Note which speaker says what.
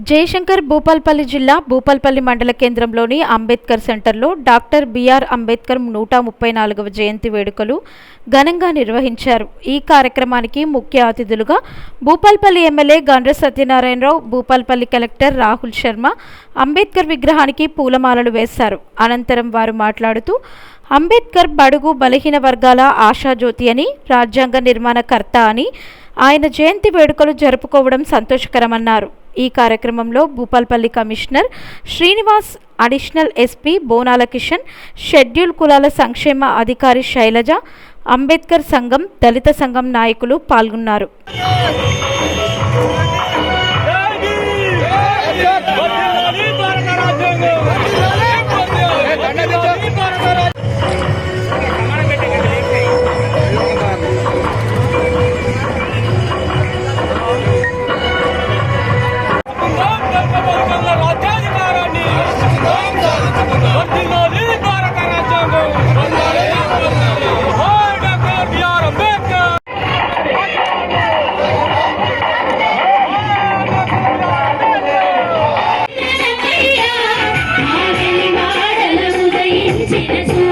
Speaker 1: జయశంకర్ భూపాల్పల్లి జిల్లా భూపాల్పల్లి మండల కేంద్రంలోని అంబేద్కర్ సెంటర్లో డాక్టర్ బిఆర్ అంబేద్కర్ 134వ జయంతి వేడుకలు ఘనంగా నిర్వహించారు. ఈ కార్యక్రమానికి ముఖ్య అతిథులుగా భూపాల్పల్లి ఎమ్మెల్యే గండ్ర సత్యనారాయణరావు, భూపాల్పల్లి కలెక్టర్ రాహుల్ శర్మ అంబేద్కర్ విగ్రహానికి పూలమాలలు వేశారు. అనంతరం వారు మాట్లాడుతూ అంబేద్కర్ బడుగు బలహీన వర్గాల ఆశాజ్యోతి అని, రాజ్యాంగ నిర్మాణకర్త అని, ఆయన జయంతి వేడుకలు జరుపుకోవడం సంతోషకరమన్నారు. ఈ కార్యక్రమంలో Bhupalpally commissioner Srinivas, additional SP Bonala Kishan, schedule కులాల సంక్షేమ అధికారి శైలజ, అంబేద్కర్ సంఘం, దళిత సంఘం నాయకులు పాల్గొన్నారు.
Speaker 2: Yes.